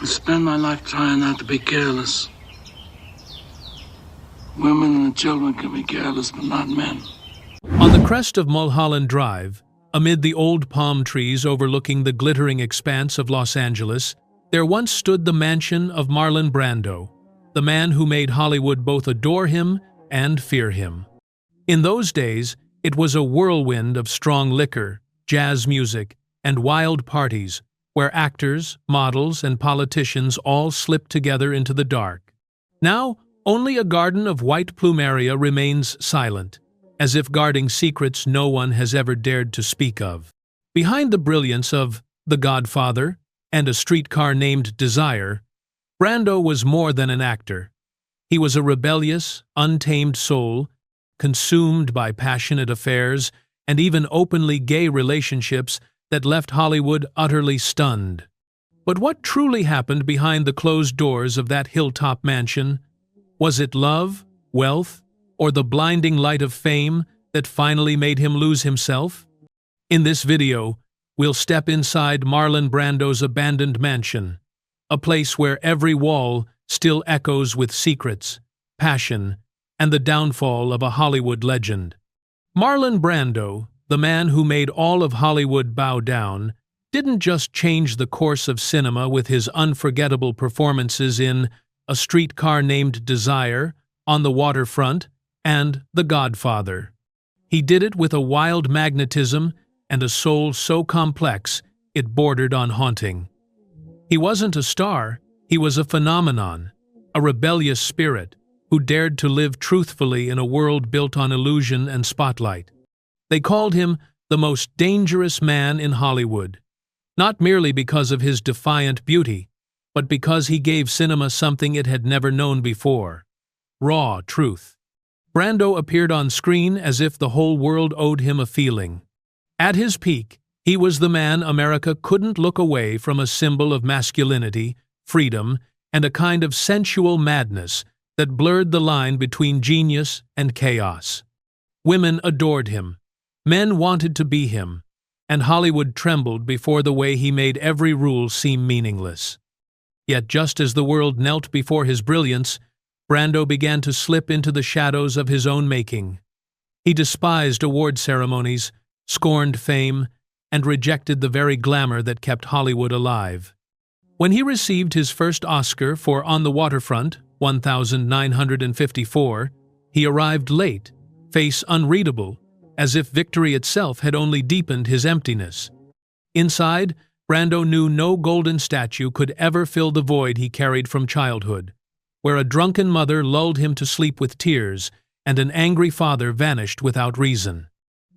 I spend my life trying not to be careless. Women and children can be careless, but not men. On the crest of Mulholland Drive, amid the old palm trees overlooking the glittering expanse of Los Angeles, there once stood the mansion of Marlon Brando, the man who made Hollywood both adore him and fear him. In those days, it was a whirlwind of strong liquor, jazz music, and wild parties, where actors, models, and politicians all slipped together into the dark. Now, only a garden of white plumeria remains silent, as if guarding secrets no one has ever dared to speak of. Behind the brilliance of The Godfather and A Streetcar Named Desire, Brando was more than an actor. He was a rebellious, untamed soul, consumed by passionate affairs and even openly gay relationships that left Hollywood utterly stunned. But what truly happened behind the closed doors of that hilltop mansion? Was it love, wealth, or the blinding light of fame that finally made him lose himself? In this video, we'll step inside Marlon Brando's abandoned mansion, a place where every wall still echoes with secrets, passion, and the downfall of a Hollywood legend. Marlon Brando, the man who made all of Hollywood bow down, didn't just change the course of cinema with his unforgettable performances in A Streetcar Named Desire, On the Waterfront, and The Godfather. He did it with a wild magnetism and a soul so complex it bordered on haunting. He wasn't a star, he was a phenomenon, a rebellious spirit who dared to live truthfully in a world built on illusion and spotlight. They called him the most dangerous man in Hollywood, not merely because of his defiant beauty, but because he gave cinema something it had never known before: raw truth. Brando appeared on screen as if the whole world owed him a feeling. At his peak, he was the man America couldn't look away from, a symbol of masculinity, freedom, and a kind of sensual madness that blurred the line between genius and chaos. Women adored him, men wanted to be him, and Hollywood trembled before the way he made every rule seem meaningless. Yet just as the world knelt before his brilliance, Brando began to slip into the shadows of his own making. He despised award ceremonies, scorned fame, and rejected the very glamour that kept Hollywood alive. When he received his first Oscar for On the Waterfront, 1954, he arrived late, face unreadable, as if victory itself had only deepened his emptiness. Inside, Brando knew no golden statue could ever fill the void he carried from childhood, where a drunken mother lulled him to sleep with tears and an angry father vanished without reason.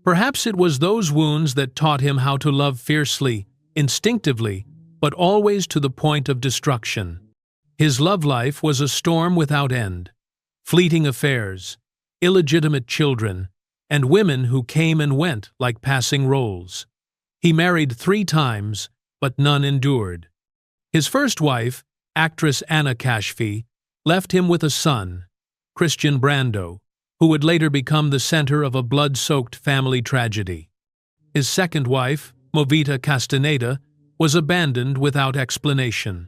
Perhaps it was those wounds that taught him how to love fiercely, instinctively, but always to the point of destruction. His love life was a storm without end: fleeting affairs, illegitimate children, and women who came and went like passing roles. He married 3 times, but none endured. His first wife, actress Anna Kashfi, left him with a son, Christian Brando, who would later become the center of a blood-soaked family tragedy. His second wife, Movita Castaneda, was abandoned without explanation.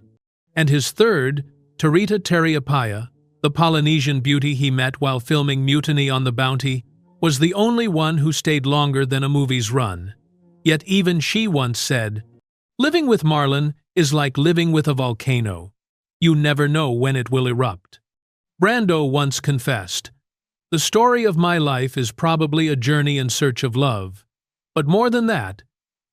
And his third, Tarita Teriapaya, the Polynesian beauty he met while filming Mutiny on the Bounty, was the only one who stayed longer than a movie's run. Yet even she once said, "Living with Marlon is like living with a volcano. You never know when it will erupt." Brando once confessed, "The story of my life is probably a journey in search of love. But more than that,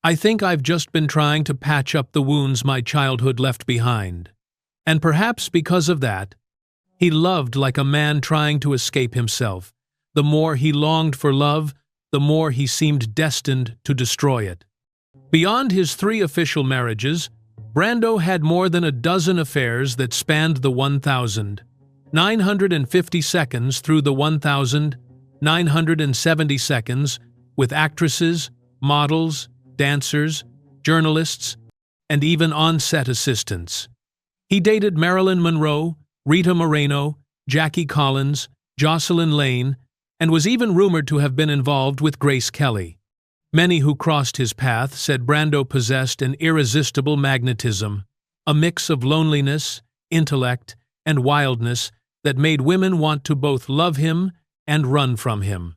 I think I've just been trying to patch up the wounds my childhood left behind." And perhaps because of that, he loved like a man trying to escape himself. The more he longed for love, the more he seemed destined to destroy it. Beyond his 3 official marriages, Brando had more than a dozen affairs that spanned the 1,950 seconds through the 1,970 seconds with actresses, models, dancers, journalists, and even on-set assistants. He dated Marilyn Monroe, Rita Moreno, Jackie Collins, Jocelyn Lane, and was even rumored to have been involved with Grace Kelly. Many who crossed his path said Brando possessed an irresistible magnetism, a mix of loneliness, intellect, and wildness that made women want to both love him and run from him.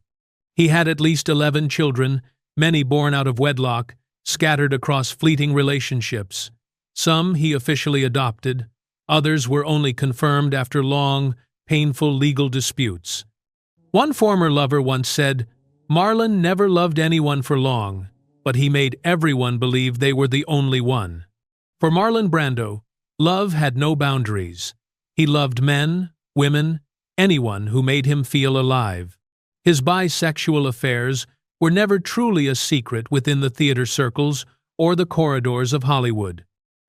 He had at least 11 children, many born out of wedlock, scattered across fleeting relationships. Some he officially adopted, others were only confirmed after long, painful legal disputes. One former lover once said, "Marlon never loved anyone for long, but he made everyone believe they were the only one." For Marlon Brando, love had no boundaries. He loved men, women, anyone who made him feel alive. His bisexual affairs were never truly a secret within the theater circles or the corridors of Hollywood.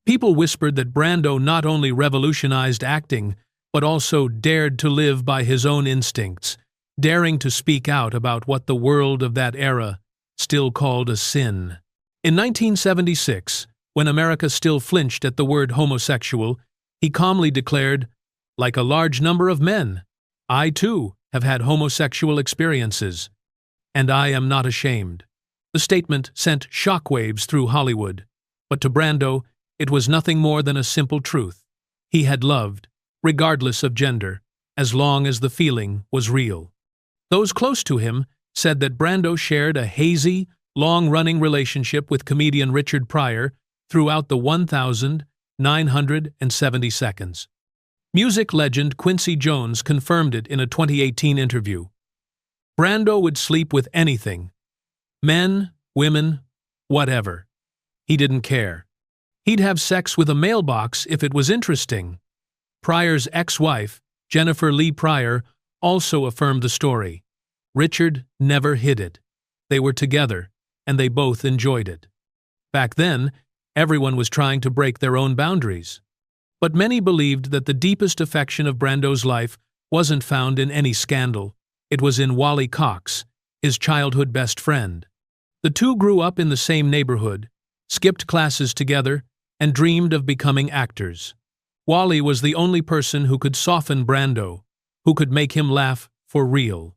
People whispered that Brando not only revolutionized acting, but also dared to live by his own instincts, daring to speak out about what the world of that era still called a sin. In 1976, when America still flinched at the word homosexual, he calmly declared, "Like a large number of men, I too have had homosexual experiences, and I am not ashamed." The statement sent shockwaves through Hollywood, but to Brando, it was nothing more than a simple truth. He had loved, regardless of gender, as long as the feeling was real. Those close to him said that Brando shared a hazy, long-running relationship with comedian Richard Pryor throughout the 1,970 seconds. Music legend Quincy Jones confirmed it in a 2018 interview. Brando would sleep with anything. Men, women, whatever. He didn't care. He'd have sex with a mailbox if it was interesting. Pryor's ex-wife, Jennifer Lee Pryor, also affirmed the story. Richard never hid it. They were together, and they both enjoyed it. Back then, everyone was trying to break their own boundaries. But many believed that the deepest affection of Brando's life wasn't found in any scandal. It was in Wally Cox, his childhood best friend. The two grew up in the same neighborhood, skipped classes together, and dreamed of becoming actors. Wally was the only person who could soften Brando, who could make him laugh for real.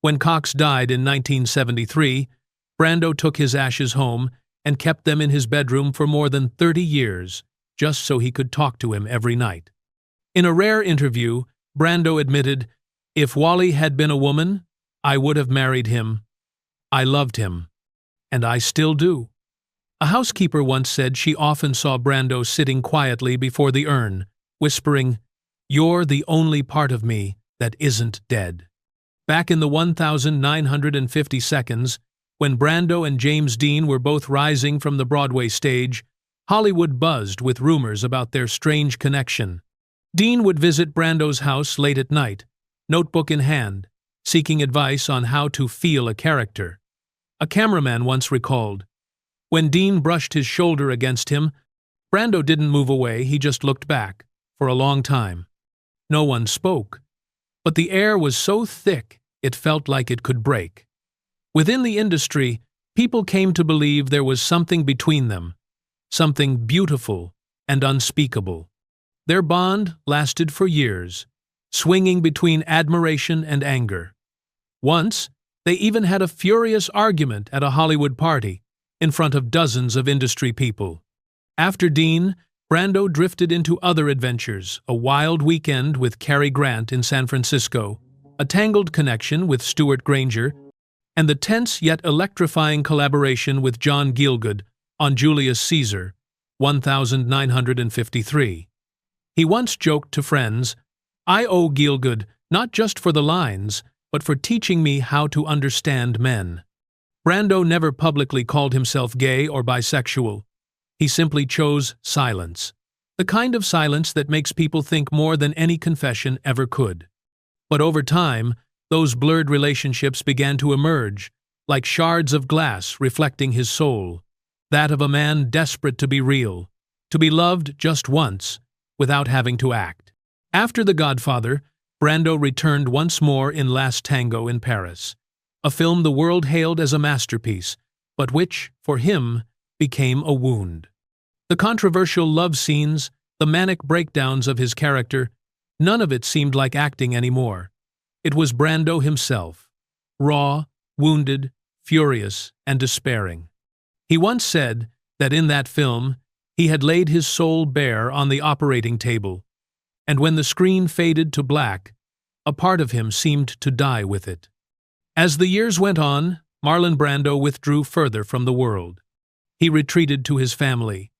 When Cox died in 1973, Brando took his ashes home and kept them in his bedroom for more than 30 years, just so he could talk to him every night. In a rare interview, Brando admitted, "If Wally had been a woman, I would have married him. I loved him. And I still do." A housekeeper once said she often saw Brando sitting quietly before the urn, whispering, "You're the only part of me that isn't dead." Back in the 1,950 seconds, when Brando and James Dean were both rising from the Broadway stage, Hollywood buzzed with rumors about their strange connection. Dean would visit Brando's house late at night, notebook in hand, seeking advice on how to feel a character. A cameraman once recalled, "When Dean brushed his shoulder against him, Brando didn't move away, he just looked back, for a long time. No one spoke, but the air was so thick it felt like it could break." Within the industry, people came to believe there was something between them, something beautiful and unspeakable. Their bond lasted for years, swinging between admiration and anger. Once, they even had a furious argument at a Hollywood party, in front of dozens of industry people. After Dean, Brando drifted into other adventures, a wild weekend with Cary Grant in San Francisco, a tangled connection with Stuart Granger, and the tense yet electrifying collaboration with John Gielgud on Julius Caesar, 1953. He once joked to friends, "I owe Gielgud not just for the lines, but for teaching me how to understand men." Brando never publicly called himself gay or bisexual. He simply chose silence, the kind of silence that makes people think more than any confession ever could. But over time, those blurred relationships began to emerge, like shards of glass reflecting his soul, that of a man desperate to be real, to be loved just once, without having to act. After The Godfather, Brando returned once more in Last Tango in Paris, a film the world hailed as a masterpiece, but which, for him, became a wound. The controversial love scenes, the manic breakdowns of his character, none of it seemed like acting anymore. It was Brando himself, raw, wounded, furious, and despairing. He once said that in that film, He had laid his soul bare on the operating table, and when the screen faded to black, a part of him seemed to die with it. As the years went on, Marlon Brando withdrew further from the world. He retreated to his family,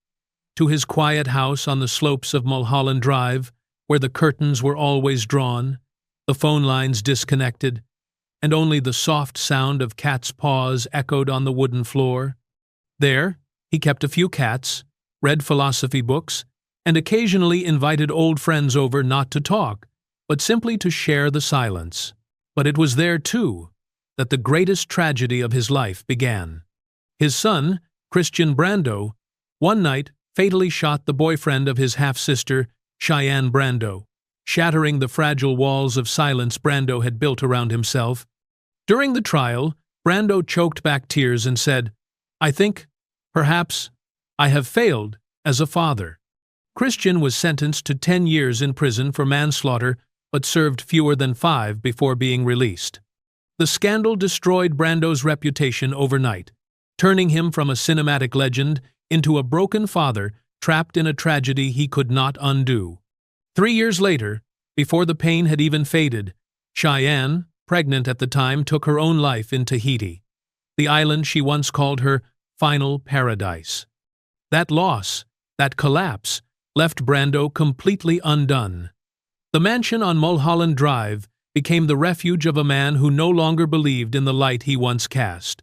to his quiet house on the slopes of Mulholland Drive, where the curtains were always drawn, the phone lines disconnected, and only the soft sound of cats' paws echoed on the wooden floor. There, he kept a few cats, read philosophy books, and occasionally invited old friends over not to talk, but simply to share the silence. But it was there, too, that the greatest tragedy of his life began. His son, Christian Brando, one night fatally shot the boyfriend of his half-sister, Cheyenne Brando, shattering the fragile walls of silence Brando had built around himself. During the trial, Brando choked back tears and said, "I think, perhaps, I have failed as a father." Christian was sentenced to 10 years in prison for manslaughter, but served fewer than 5 before being released. The scandal destroyed Brando's reputation overnight, turning him from a cinematic legend into a broken father trapped in a tragedy he could not undo. 3 years later, before the pain had even faded, Cheyenne, pregnant at the time, took her own life in Tahiti, the island she once called her final paradise. That loss, that collapse, left Brando completely undone. The mansion on Mulholland Drive became the refuge of a man who no longer believed in the light he once cast.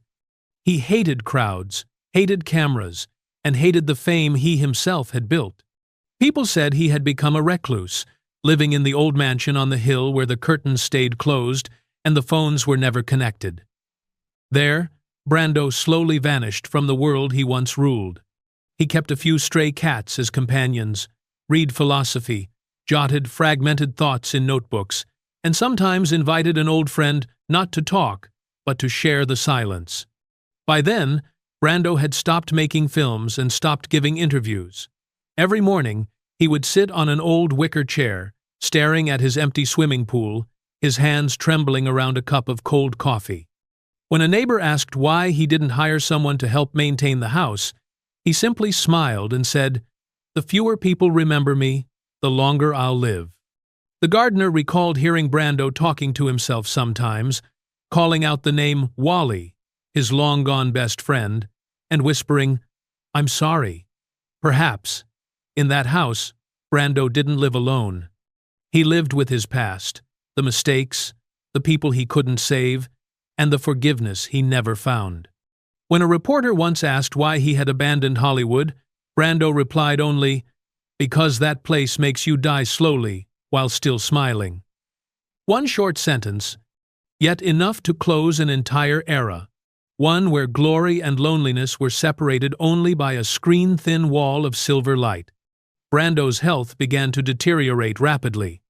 He hated crowds, hated cameras, and hated the fame he himself had built. People said he had become a recluse, living in the old mansion on the hill where the curtains stayed closed and the phones were never connected. There, Brando slowly vanished from the world he once ruled. He kept a few stray cats as companions, read philosophy, jotted fragmented thoughts in notebooks, and sometimes invited an old friend not to talk, but to share the silence. By then, Brando had stopped making films and stopped giving interviews. Every morning, he would sit on an old wicker chair, staring at his empty swimming pool, his hands trembling around a cup of cold coffee. When a neighbor asked why he didn't hire someone to help maintain the house, he simply smiled and said, "The fewer people remember me, the longer I'll live." The gardener recalled hearing Brando talking to himself sometimes, calling out the name Wally, his long-gone best friend, and whispering, "I'm sorry." Perhaps, in that house, Brando didn't live alone. He lived with his past, the mistakes, the people he couldn't save, and the forgiveness he never found. When a reporter once asked why he had abandoned Hollywood, Brando replied only, "Because that place makes you die slowly while still smiling." One short sentence, yet enough to close an entire era, one where glory and loneliness were separated only by a screen-thin wall of silver light. Brando's health began to deteriorate rapidly.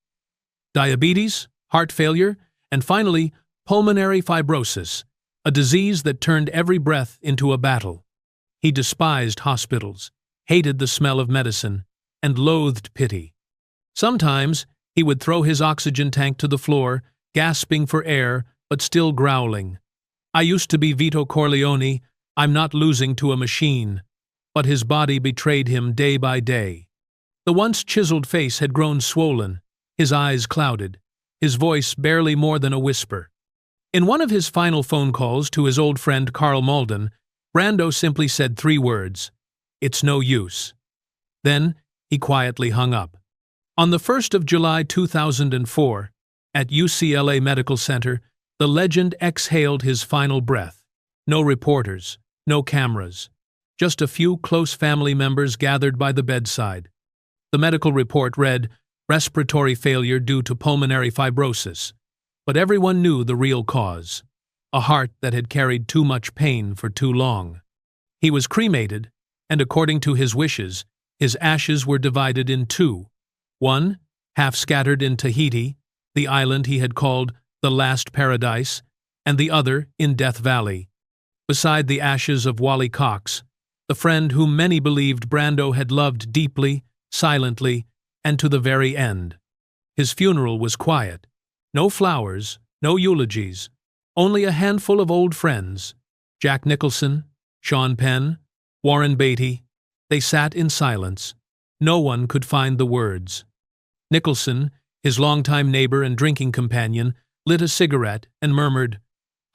Diabetes, heart failure, and finally, pulmonary fibrosis, a disease that turned every breath into a battle. He despised hospitals, hated the smell of medicine, and loathed pity. Sometimes, he would throw his oxygen tank to the floor, gasping for air, but still growling. "I used to be Vito Corleone, I'm not losing to a machine." But his body betrayed him day by day. The once chiseled face had grown swollen, his eyes clouded, his voice barely more than a whisper. In one of his final phone calls to his old friend Carl Malden, Brando simply said 3 words, "It's no use." Then he quietly hung up. On the 1st of July 2004, at UCLA Medical Center, the legend exhaled his final breath. No reporters, no cameras, just a few close family members gathered by the bedside. The medical report read, "Respiratory failure due to pulmonary fibrosis." But everyone knew the real cause, a heart that had carried too much pain for too long. He was cremated, and according to his wishes, his ashes were divided in 2. One, half scattered in Tahiti, the island he had called the last paradise, and the other in Death Valley. Beside the ashes of Wally Cox, the friend whom many believed Brando had loved deeply, silently, and to the very end. His funeral was quiet. No flowers, no eulogies, only a handful of old friends, Jack Nicholson, Sean Penn, Warren Beatty, They sat in silence. No one could find the words. Nicholson, his longtime neighbor and drinking companion, lit a cigarette and murmured,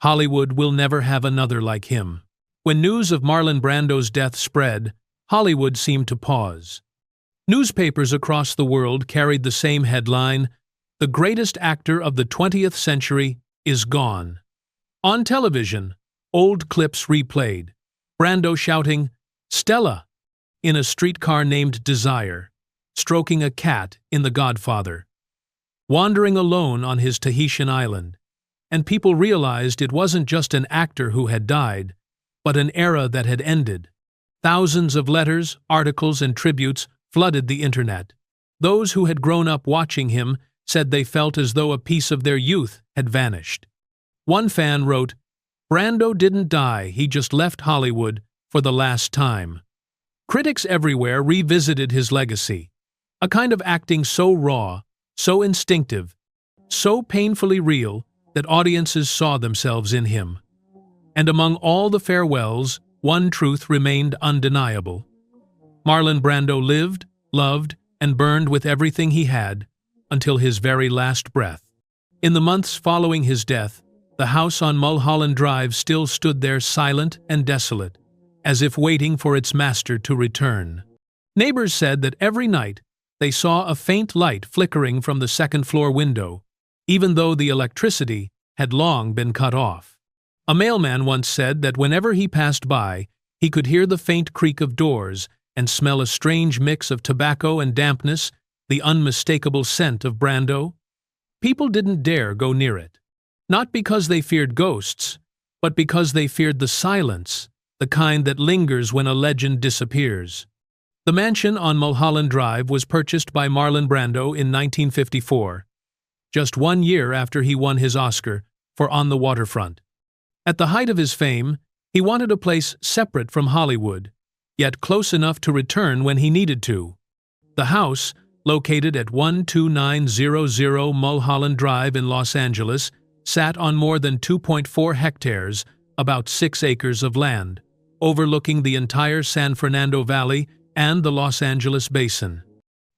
"Hollywood will never have another like him." When news of Marlon Brando's death spread, Hollywood seemed to pause. Newspapers across the world carried the same headline, "The greatest actor of the 20th century is gone." On television, old clips replayed, Brando shouting, "Stella!" in A Streetcar Named Desire, stroking a cat in The Godfather, wandering alone on his Tahitian island, and people realized it wasn't just an actor who had died, but an era that had ended. Thousands of letters, articles, and tributes flooded the internet. Those who had grown up watching him said they felt as though a piece of their youth had vanished. One fan wrote, "Brando didn't die, he just left Hollywood for the last time." Critics everywhere revisited his legacy, a kind of acting so raw, so instinctive, so painfully real that audiences saw themselves in him. And among all the farewells, one truth remained undeniable. Marlon Brando lived, loved, and burned with everything he had until his very last breath. In the months following his death, the house on Mulholland Drive still stood there silent and desolate, as if waiting for its master to return. Neighbors said that every night they saw a faint light flickering from the second-floor window, even though the electricity had long been cut off. A mailman once said that whenever he passed by, he could hear the faint creak of doors and smell a strange mix of tobacco and dampness, the unmistakable scent of Brando. People didn't dare go near it, not because they feared ghosts, but because they feared the silence, the kind that lingers when a legend disappears. The mansion on Mulholland Drive was purchased by Marlon Brando in 1954, just 1 year after he won his Oscar for On the Waterfront. At the height of his fame, he wanted a place separate from Hollywood, yet close enough to return when he needed to. The house, located at 12900 Mulholland Drive in Los Angeles, sat on more than 2.4 hectares, about 6 acres of land, overlooking the entire San Fernando Valley and the Los Angeles Basin.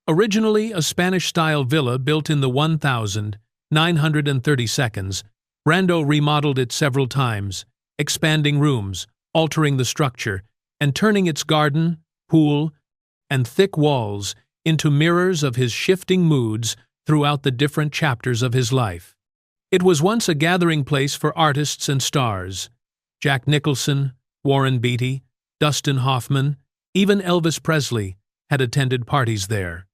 Originally a Spanish-style villa built in the 1932, Brando remodeled it several times, expanding rooms, altering the structure, and turning its garden, pool, and thick walls into mirrors of his shifting moods throughout the different chapters of his life. It was once a gathering place for artists and stars. Jack Nicholson, Warren Beatty, Dustin Hoffman, even Elvis Presley had attended parties there.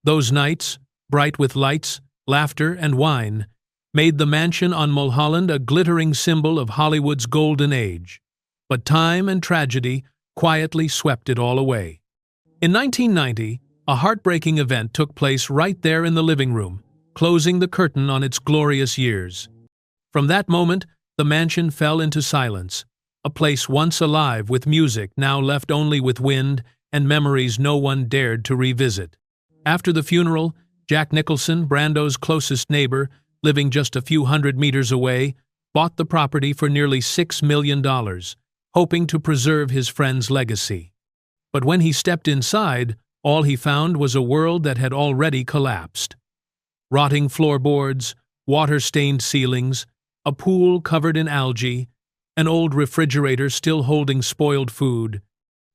Those nights, bright with lights, laughter, and wine, made the mansion on Mulholland a glittering symbol of Hollywood's golden age. But time and tragedy quietly swept it all away. In 1990, a heartbreaking event took place right there in the living room, closing the curtain on its glorious years. From that moment, the mansion fell into silence, a place once alive with music now left only with wind and memories no one dared to revisit. After the funeral, Jack Nicholson, Brando's closest neighbor, living just a few hundred meters away, bought the property for nearly $6 million, hoping to preserve his friend's legacy. But when he stepped inside, all he found was a world that had already collapsed. Rotting floorboards, water-stained ceilings, a pool covered in algae, an old refrigerator still holding spoiled food,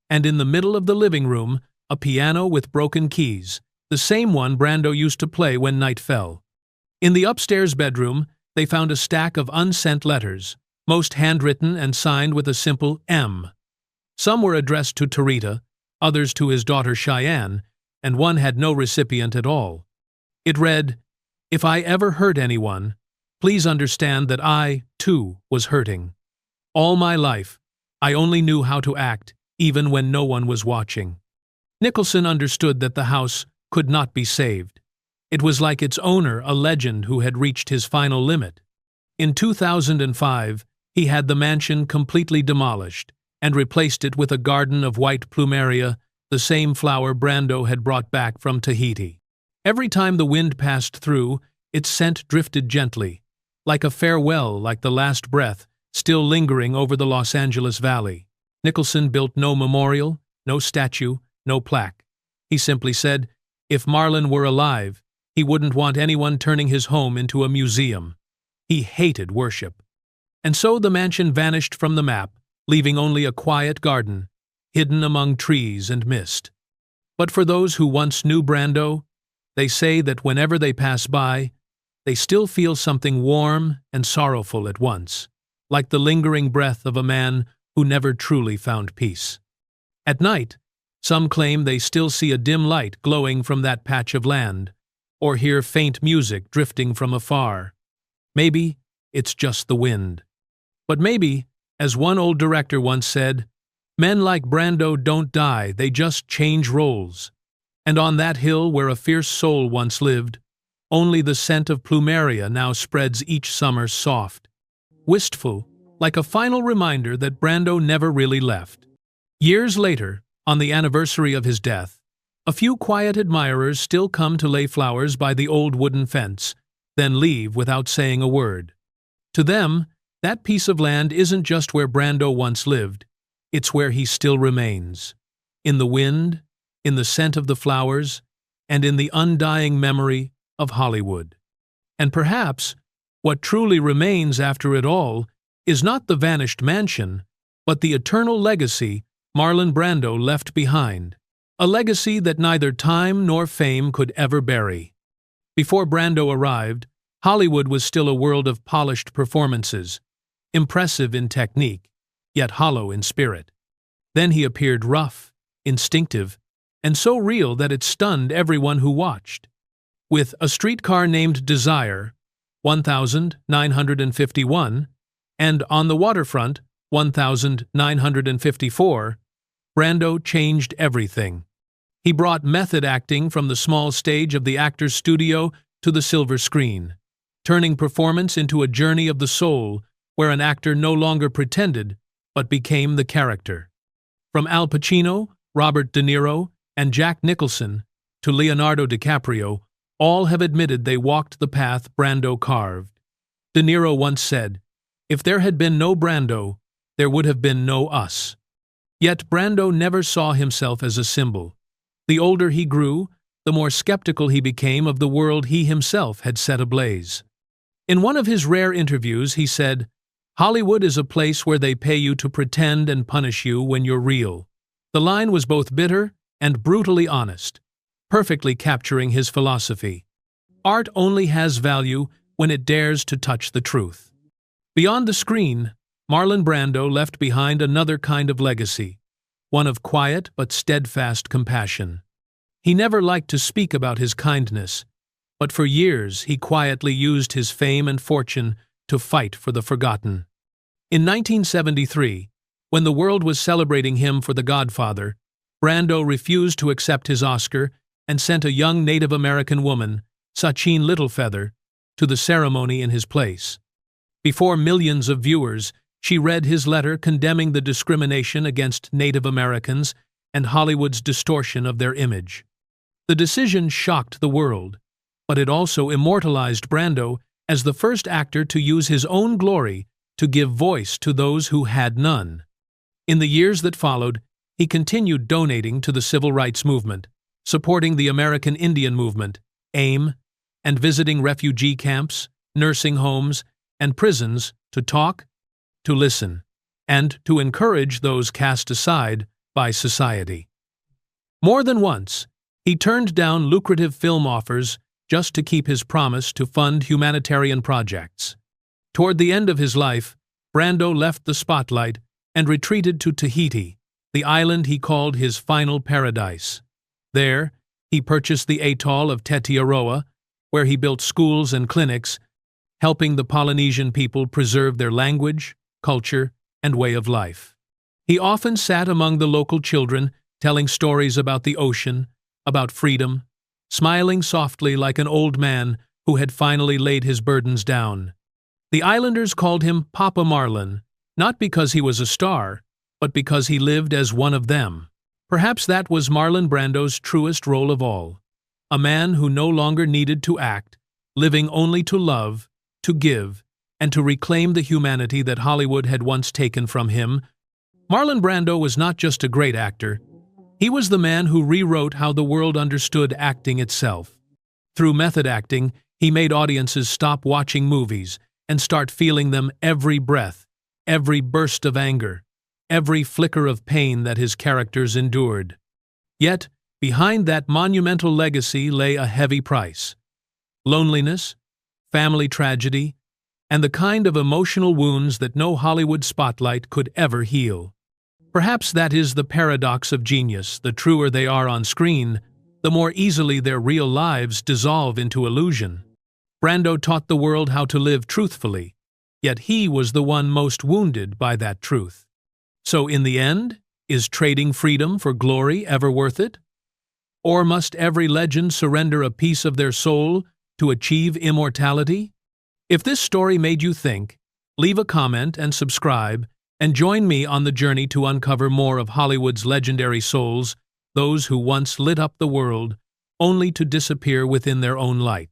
and in the middle of the living room, a piano with broken keys, the same one Brando used to play when night fell. In the upstairs bedroom, they found a stack of unsent letters, most handwritten and signed with a simple M. Some were addressed to Tarita, others to his daughter Cheyenne, and one had no recipient at all. It read, "If I ever hurt anyone, please understand that I, too, was hurting. All my life, I only knew how to act, even when no one was watching." Nicholson understood that the house could not be saved. It was like its owner, a legend who had reached his final limit. In 2005, he had the mansion completely demolished and replaced it with a garden of white plumeria, the same flower Brando had brought back from Tahiti. Every time the wind passed through, its scent drifted gently, like a farewell, like the last breath, still lingering over the Los Angeles Valley. Nicholson built no memorial, no statue, no plaque. He simply said, if Marlon were alive, he wouldn't want anyone turning his home into a museum. He hated worship. And so the mansion vanished from the map, leaving only a quiet garden, hidden among trees and mist. But for those who once knew Brando, they say that whenever they pass by, they still feel something warm and sorrowful at once, like the lingering breath of a man who never truly found peace. At night, some claim they still see a dim light glowing from that patch of land, or hear faint music drifting from afar. Maybe it's just the wind. But maybe, as one old director once said, men like Brando don't die, they just change roles. And on that hill where a fierce soul once lived, only the scent of plumeria now spreads each summer soft, wistful, like a final reminder that Brando never really left. Years later, on the anniversary of his death, a few quiet admirers still come to lay flowers by the old wooden fence, then leave without saying a word. To them, that piece of land isn't just where Brando once lived, it's where he still remains. In the wind, in the scent of the flowers, and in the undying memory of Hollywood. And perhaps, what truly remains after it all is not the vanished mansion, but the eternal legacy Marlon Brando left behind. A legacy that neither time nor fame could ever bury. Before Brando arrived, Hollywood was still a world of polished performances, impressive in technique, yet hollow in spirit. Then he appeared rough, instinctive, and so real that it stunned everyone who watched. With A Streetcar Named Desire, 1951, and On the Waterfront, 1954, Brando changed everything. He brought method acting from the small stage of the actor's studio to the silver screen, turning performance into a journey of the soul where an actor no longer pretended but became the character. From Al Pacino, Robert De Niro, and Jack Nicholson to Leonardo DiCaprio, all have admitted they walked the path Brando carved. De Niro once said, "If there had been no Brando, there would have been no us." Yet Brando never saw himself as a symbol. The older he grew, the more skeptical he became of the world he himself had set ablaze. In one of his rare interviews, he said, "Hollywood is a place where they pay you to pretend and punish you when you're real." The line was both bitter and brutally honest, perfectly capturing his philosophy. Art only has value when it dares to touch the truth. Beyond the screen, Marlon Brando left behind another kind of legacy, one of quiet but steadfast compassion. He never liked to speak about his kindness, but for years he quietly used his fame and fortune to fight for the forgotten. In 1973, when the world was celebrating him for The Godfather, Brando refused to accept his Oscar and sent a young Native American woman, Sacheen Littlefeather, to the ceremony in his place. Before millions of viewers, she read his letter condemning the discrimination against Native Americans and Hollywood's distortion of their image. The decision shocked the world, but it also immortalized Brando as the first actor to use his own glory to give voice to those who had none. In the years that followed, he continued donating to the civil rights movement, supporting the American Indian Movement, AIM, and visiting refugee camps, nursing homes, and prisons to talk, to listen, and to encourage those cast aside by society. More than once, he turned down lucrative film offers just to keep his promise to fund humanitarian projects. Toward the end of his life, Brando left the spotlight and retreated to Tahiti, the island he called his final paradise. There, he purchased the atoll of Tetiaroa, where he built schools and clinics, helping the Polynesian people preserve their language, culture, and way of life. He often sat among the local children, telling stories about the ocean, about freedom, smiling softly like an old man who had finally laid his burdens down. The islanders called him Papa Marlon, not because he was a star, but because he lived as one of them. Perhaps that was Marlon Brando's truest role of all, a man who no longer needed to act, living only to love, to give, and to reclaim the humanity that Hollywood had once taken from him. Marlon Brando was not just a great actor, He was the man who rewrote how the world understood acting itself. Through method acting, he made audiences stop watching movies and start feeling them every breath, every burst of anger, every flicker of pain that his characters endured. Yet, behind that monumental legacy lay a heavy price: loneliness, family tragedy, and the kind of emotional wounds that no Hollywood spotlight could ever heal. Perhaps that is the paradox of genius. The truer they are on screen, the more easily their real lives dissolve into illusion. Brando taught the world how to live truthfully, yet he was the one most wounded by that truth. So in the end, is trading freedom for glory ever worth it? Or must every legend surrender a piece of their soul to achieve immortality? If this story made you think, leave a comment and subscribe, and join me on the journey to uncover more of Hollywood's legendary souls, those who once lit up the world, only to disappear within their own light.